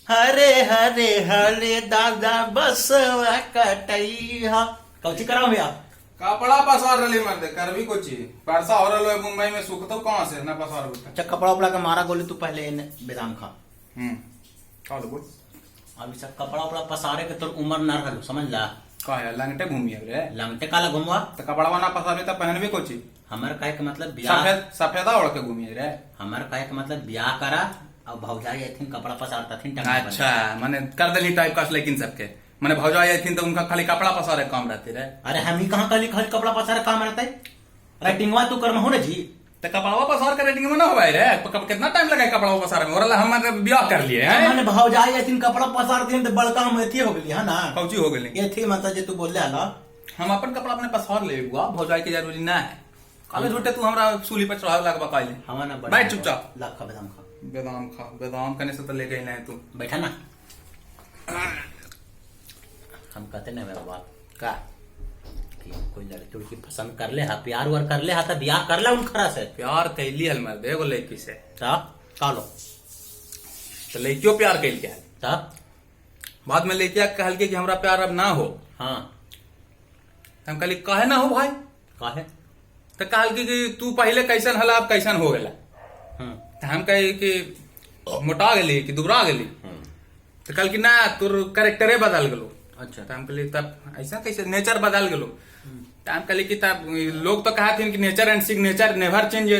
हरे हरे हरे दादा बसवा कटैया कौची कराओ भैया। कपड़ा पसार रही मर्द कर भी कुछ परसा हो रहा है मुंबई में सुख तो कहाँ से ना पसार होता। अच्छा कपड़ा उपड़ा का मारा गोली तू पहले इन्हें बेदाम खा। खा लो बोल। अभी सब कपड़ा उपड़ा पसारे के तोर उम्र ना रहलो समझ ला। का है लंगटे घूमी रे लंगटे काला घुमवा तो कपड़ा ना पसारे तो पहन भी कुछ हमारे कहे के मतलब ब्याह सफेद सफेदा ओढ़ के घूमी रे। हमारे कहे के मतलब ब्याह करा और भौजाई आई थिन कपड़ा पसारता थिन अच्छा मैंने कर दिली टाइप का लेकिन सबके मैंने भौजा आई थी तो उनका खाली कपड़ा पसारे काम रहते रहे। अरे हम ही कहाँ खाली खाली कपड़ा पसारे काम रहता है। राइटिंगवा तू कर्म हो ना जी तो कपड़ा पसार के रेटिंग में ना हो रे कितना टाइम लगा कपड़ा पसार में और हमने ब्याह कर लिए हैं। मैंने भौजाई आई थिन कपड़ा पसारती तो बड़का हम एथी हो गई है ना कौची हो गई ये थी मतलब जे तू बोल रहा हम अपन कपड़ा अपने पसार ले बुआ भौजाई की जरूरी ना है। काले झूठे तू हमरा सूली पर चढ़ावे लग बकाइले हमारा बैठ चुपचाप लाखा बेदाम खा बेदाम करने से तो ले गई नहीं तू बैठा ना। हम कहते ना मेरा बात का कि कोई लड़की उड़की पसंद कर ले हा प्यार वार कर ले हा तो ब्याह कर ले उनखरा से प्यार कैली हल मर दे वो लड़की से का लो तो लड़कियों प्यार कैल के तब बाद में लड़किया कहल के कि हमरा प्यार अब ना हो। हाँ हम कहली काहे ना हो भाई काहे तो कहल कि तू पहले कैसन हला अब कैसन हो गला। तो हम कहे कि मोटा गली कि दुबरा गली तो कल कि ना तोर करेक्टरे बदल गलो। अच्छा तो हम कहली तब ऐसा कैसे नेचर बदल गलो। तो हम कहली कि तब लोग तो कहते कि nature and signature never change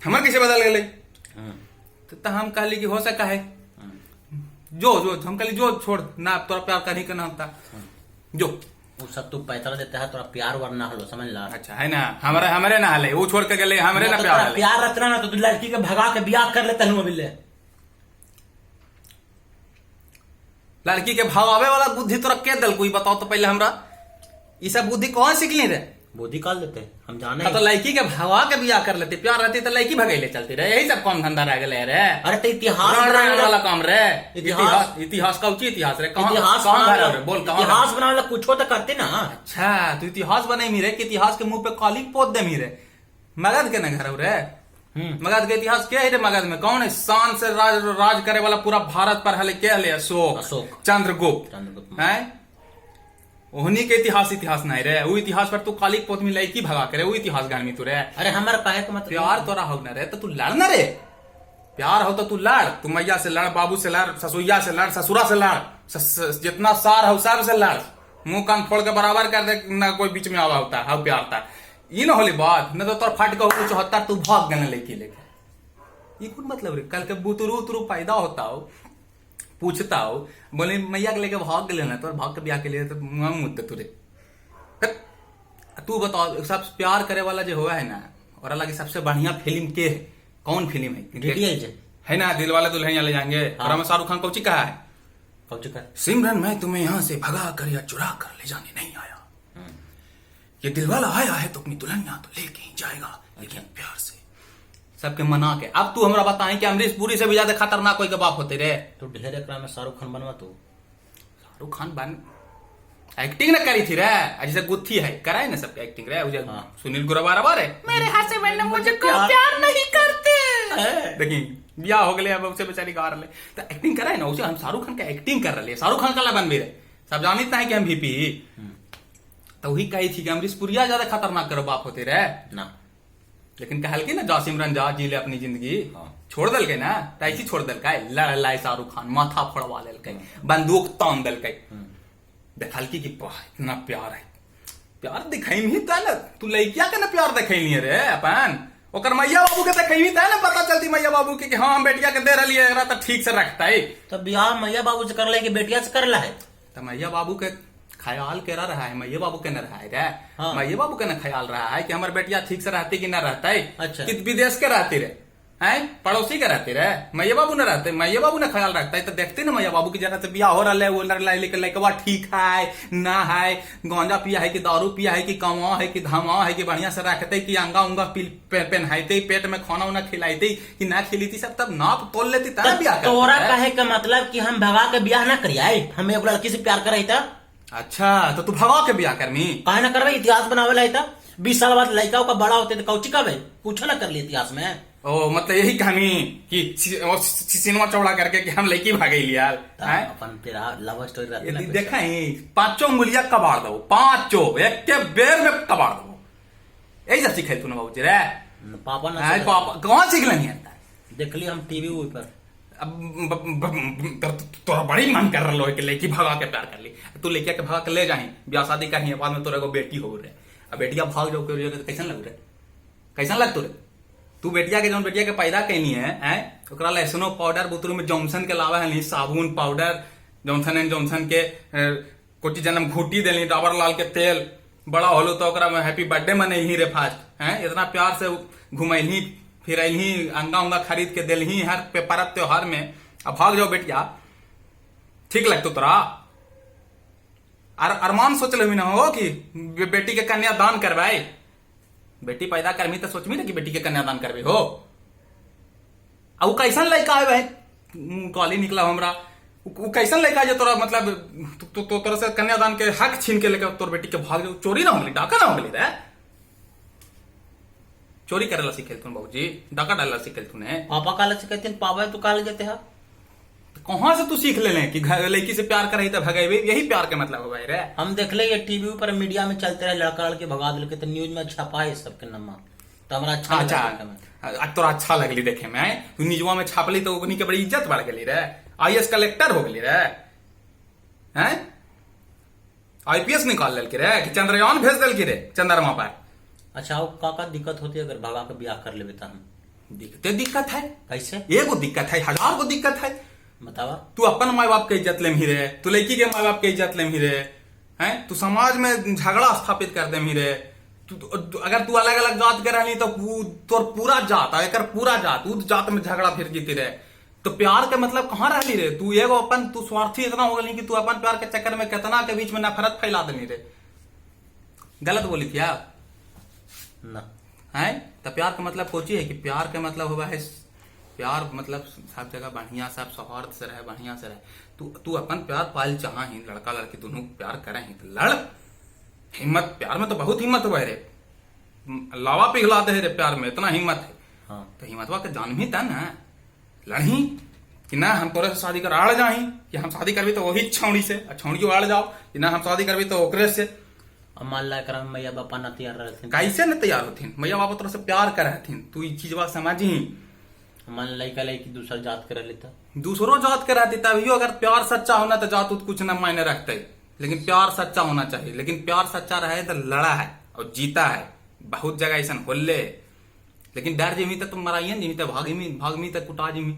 हमार कैसे बदल गए। तो हम कहली कि हो सका है जो हम कहली जो छोड़ ना तोरा प्यार करही के नाम था जो वो सब तू पैसा देता है तोरा प्यार वार ना हलो समझ ला। अच्छा है ना हमारे ना हले वो छोड़ के गले हमारे ना प्यार हले। प्यार रखना ना तो तू लड़की के भगा के ब्याह कर लेता हूँ अभी ले लड़की के भगावे वाला बुद्धि तोरा के दल कोई बताओ तो पहले हमरा ये सब बुद्धि कौन सीखली रे। बुद्धि काल देते हम जाने तो लड़की के भगा के ब्याह कर लेते प्यार रहती तो लड़की भगैले चलती रहे यही सब काम धंधा रह गए रे। अरे तो इतिहास वाला काम रे इतिहास इतिहास का उचित इतिहास रे इतिहास बोल इतिहास बनाने कुछ तो करते ना। अच्छा तू इतिहास बने मीरे कि इतिहास के मुंह पे काली पोत दे मीरे मगध के न घर रे। मगध के इतिहास क्या है रे मगध में कौन है शान से राज करे वाला पूरा भारत पर हले क्या हले अशोक चंद्रगुप्त है उन्हीं के इतिहास नहीं रे वो इतिहास पर तू काली पोत में लड़की भगा करे वो इतिहास गान में तू रे। अरे हमारा कहे तो मतलब प्यार तोरा हो न रे तो तू लड़ न रे प्यार हो तो तू लड़ तू मैया से लड़ बाबू से लड़ ससुइया से लड़ ससुरा से लड़ जितना सार हो सब से लड़ मुंह कान फोड़ के बराबर कर दे ना कोई बीच में आवा होता है प्यार था ये ना होली बात न तो तोर फट के 74 तू भाग गए लड़की लेके ये कौन मतलब रे कल के बुतरू उतरू पैदा होता हो पूछता हो बोले मैया के लेके भाग गए ना तो भाग के ब्याह के लिए तो मुद्दे तुरे तू बताओ सब प्यार करे वाला जो हुआ है ना और अलग सबसे बढ़िया फिल्म के है कौन फिल्म है ना दिल वाले दुल्हनिया ले जाएंगे। और हमें शाहरुख खान कौची कहा है कौची का सिमरन मैं तुम्हें यहाँ से भगा कर या चुरा कर ले जाने नहीं आया ये दिल वाला आया है तो अपनी दुल्हनिया तो लेके ही जाएगा लेकिन प्यार से सबके मना के। अब तू हमरा बताएं कि अमरीश पुरी से भी ज्यादा खतरनाक कोई के बाप होते रे। तो ढेर एकरा में शाहरुख खान बनवा तू शाहरुख खान बन एक्टिंग ना करी थी रे जैसे गुत्थी है कराए ना सबके एक्टिंग रे सुनील ग्रोवर है मेरे हाथ से मैंने मुझे प्यार नहीं करते देखी ब्याह हो गए अब उसे बेचारी गा रहे तो एक्टिंग कराए ना उसे हम शाहरुख खान का एक्टिंग कर रहे शाहरुख खान का बन भी रहे सब जानते हैं कि हम वीपी तो वही कही थी कि अमरीश पुरिया ज्यादा खतरनाक करो बाप होते रहे ना लेकिन कहल के ना जा सिमरन जा जी ले अपनी जिंदगी छोड़ दल के ना तो ऐसी छोड़ दल का लड़ लाई शाहरुख खान माथा फोड़वा ले बंदूक तान दल के देखल की इतना प्यार है प्यार दिखाई ही था ना तू लड़किया के ना प्यार दिखाई रे अपन ओकर मैया बाबू के दिखाई था ना पता चलती मैया बाबू के कि हाँ हम बेटिया के दे रही है तो ठीक से रखता है। तो ब्याह मैया बाबू से कर ले कि बेटिया से कर ला है तो मैया बाबू के ख्याल करा रहा है मैया बाबू के न रहा है रे। मैया बाबू के न ख्याल रहा है कि हमारे बेटिया ठीक से रहती कि न रहता है। अच्छा कि विदेश के रहती रे हैं पड़ोसी के रहते रे मैया बाबू न रहते मैया बाबू ने ख्याल रखता है तो देखते ना मैया बाबू की जगह से ब्याह हो रहा है वो लेकर लड़कवा ठीक है ना है गांजा पिया है कि दारू पिया है कि कमा है कि धमा है कि बढ़िया से रखते कि अंगा उंगा पहनाते पेट में खाना उना खिलाते कि ना खिलीती सब तब नाप तोल लेती तब ब्याह तोरा कहे का मतलब कि हम भगा के ब्याह ना करिए हमें एक लड़की से प्यार कर रही था। अच्छा तो तू भगा के ब्याह करनी काहे ना करवे इतिहास बनावे ला 20 साल बाद लड़का का बड़ा होते तो कौची का कुछ ना कर ली इतिहास में ओ मतलब यही कहानी कि सिनेमा चौड़ा करके कि हम लड़की भागे लिया अपन तेरा लव स्टोरी रहती है ना, देखा ही पांचों मुलिया कबाड़ दो, पांचों एक के बेर में कबाड़ दो। यही सब सीखे तूने बाबूजी रे? पापा ना पापा कहाँ सीख लेनी है? देख ली हम टीवी ऊपर। तोरा बड़ी मन कर रहा है कि लड़की भगा के प्यार कर ली, तू लड़किया के भगा के ले जाही, ब्याह शादी करही, बाद में तोरा एगो बेटी हो रे, अब बेटिया भाग जाओ तो कैसन लग रे? कैसन लगतो रे? तू बेटिया के जौन बेटिया के पैदा कैनी है ओकरा लहसुनो पाउडर बुतरू में जॉनसन के लावा है, साबुन पाउडर जॉनसन एंड जॉनसन के कोटी जन्म घूटी देली, डाबर लाल के तेल, बड़ा होलो तो ओकरा में हैप्पी बर्थडे मनैही रे फास्ट है, इतना प्यार से घुमैली फिरैली, अंगा उंगा खरीद के दिलही हर पे परब त्योहार में, अब भाग जाओ बेटिया, ठीक लगतो तोरा? अरमान सोच ले ना हो कि बेटी के कन्या दान करवाए, बेटी पैदा करमी तो सोचमी ना कि बेटी के कन्यादान करबे हो। अब कैसन लड़का है भाई, कॉली निकला हमरा, कैसन लड़का जो तोरा मतलब तोरा से कन्यादान के हक छीन के लेकर तोर बेटी के भाग जाओ, चोरी ना हो गई, डाका ना हो गई रे? चोरी करेला सीखे तूने बाबूजी, डाका डालला सीखे तूने? पापा काले से कहते हैं, पापा तू काले जाते हैं, कहां से तू सीख ले कि लड़की से प्यार करे तो भगाई, यही प्यार के मतलब हो भाई रे? हम देख ले ये टीवी पर मीडिया में चलते रहे, लड़का लड़के भगा दिल तो न्यूज में छपा है सबके नम्मा, तो हमारा अच्छा तोरा अच्छा लगली देखे में, तू न्यूजवा में छापली तो उन्हीं के बड़ी इज्जत बढ़ गई रे, IAS कलेक्टर हो गई रे, हैं IPS निकाल लेल के रे, कि चंद्रयान भेज दिल के रे चंद्रमा पर। अच्छा वो का दिक्कत होती है अगर भगा के ब्याह कर लेते तो? हम दिक्कत है, कैसे? एगो दिक्कत है, हजार को दिक्कत है, बतावा। तू अपन माँ बाप के इज्जत लेम ही रे, तू लड़की के माँ बाप के इज्जत लेम ही रे, हैं तू समाज में झगड़ा स्थापित कर देम ही रे, अगर तू अलग अलग जात के रहनी तो तोर पूरा जात एक पूरा जात उस जात में झगड़ा फिर जीती रहे, तो प्यार के मतलब कहाँ रहली रे? तू एगो अपन तू स्वार्थी इतना हो गई कि तू अपन प्यार के चक्कर में कितना के बीच में नफरत फैला देनी रे। गलत बोली थी यार ना है? तो प्यार का मतलब कोची है कि प्यार के मतलब हुआ है, प्यार मतलब सब जगह बढ़िया सब सौहार्द से रहे, बढ़िया से रहे। तू अपन प्यार पाल चाह ही, लड़का लड़की दोनों प्यार करे ही तो लड़, हिम्मत, प्यार में तो बहुत हिम्मत हुआ है रे, लावा पिघला दे रे प्यार में, इतना हिम्मत है। हाँ। तो हिम्मतवा के जान भी था ना, लड़ही कि ना हम तोरे से शादी कर आड़ जाही, कि हम शादी करबी तो वही छौड़ी से, छौड़ी आड़ जाओ कि ना हम शादी करबी तो ओकरे से। अब मान ला कर मैया बापा ना तैयार रहते, कैसे न तैयार होथिन? मैया बापा तोरा से प्यार करथिन, तू ई चीजवा समझी। मान लड़का लड़की दूसरा जात के रह लेता, दूसरो जात के रहती तभियो, अगर प्यार सच्चा होना तो जात कुछ न मायने रखते, लेकिन प्यार सच्चा होना चाहिए। लेकिन प्यार सच्चा रहे तो लड़ा है और जीता है, बहुत जगह ऐसा होले, लेकिन डर जिमी तो तुम मराइए जिमी तो भागमी तो कुटा जिमी,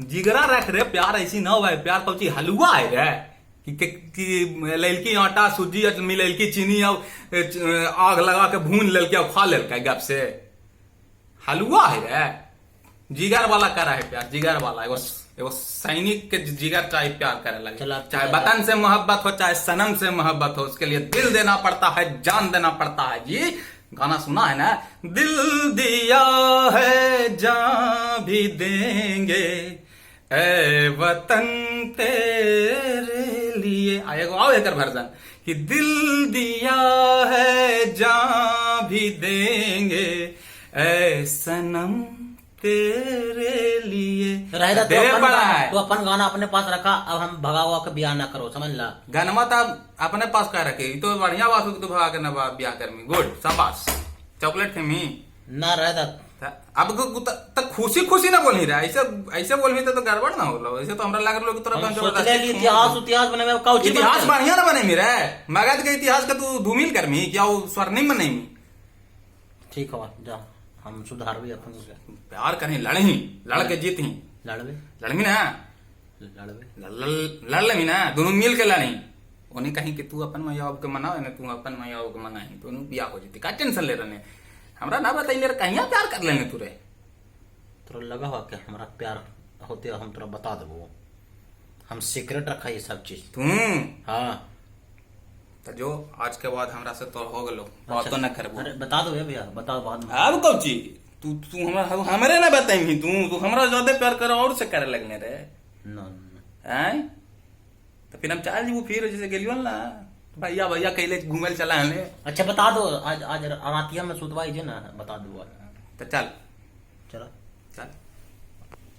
जिगरा रख रे, प्यार ऐसी ना हो, प्यार कौची हलवा है रे, कि ललकी आटा सूजी मिलकी चीनी आग लगा के भून ललके खा ललका गप से, हलवा है रे। जिगर वाला करा है प्यार, जिगर वाला एगो सैनिक के जिगर चाहे प्यार करे लगे, चाहे वतन से मोहब्बत हो चाहे सनम से मोहब्बत हो, उसके लिए दिल देना पड़ता है, जान देना पड़ता है। जी गाना सुना है ना, दिल दिया है जान भी देंगे ए वतन तेरे लिए, आएगा आओ एक वर्जन कि दिल दिया है जान भी देंगे ए सनम तेरे लिए। तो अपन गाना अपने पास रखा, अब हम भगा हुआ के ब्याह ना करो, समझ ला। गाना तो अपने पास क्या रखे, तो बढ़िया बात हो तो भगा के ना ब्याह करमी, गुड शाबाश, चॉकलेट खेमी ना रह। अब तो खुशी खुशी ना बोल रहा, ऐसे बोल तो गड़बड़ ना हो, ऐसे तो हमरा लग रहा इतिहास बने, इतिहास बढ़िया ना बने मेरा, मगध के इतिहास का तू धूमिल करमी क्या स्वर्णिम बने। ठीक है जा, हम सुधार भी अपन प्यार करें, लड़ही लड़ के जीत ही, लड़मी ना, लड़ लमी ना, दोनों मिल के लड़ी, उन्हें कहीं कि तू अपन मैया बाप के मनाओ ना, तू अपन मैया बाप के मनाही, तो ब्याह हो जाती, का टेंशन ले रहे हमरा ना बताइए कहीं प्यार कर लेने तुरे, तो लगा हुआ कि हमारा प्यार होते हम तुरा बता देबो, हम सीक्रेट रखा ये सब चीज तू। हाँ तो जो आज के बाद हमरा से तो हो गलो, बात तो ना करबो। अरे बता दो भैया, बताओ बाद में। अब कौन चीज तू हमरे ना बताई, तू हमरा ज्यादा प्यार कर और से करे लगने रे हैं, तो फिर हम चल जीबू, फिर जैसे गेलियो ना भैया भैया कहले घूमे चला हमें। अच्छा बता दो, आज रातिया में सुतवाई जे ना, बता दो तो चल चलो चल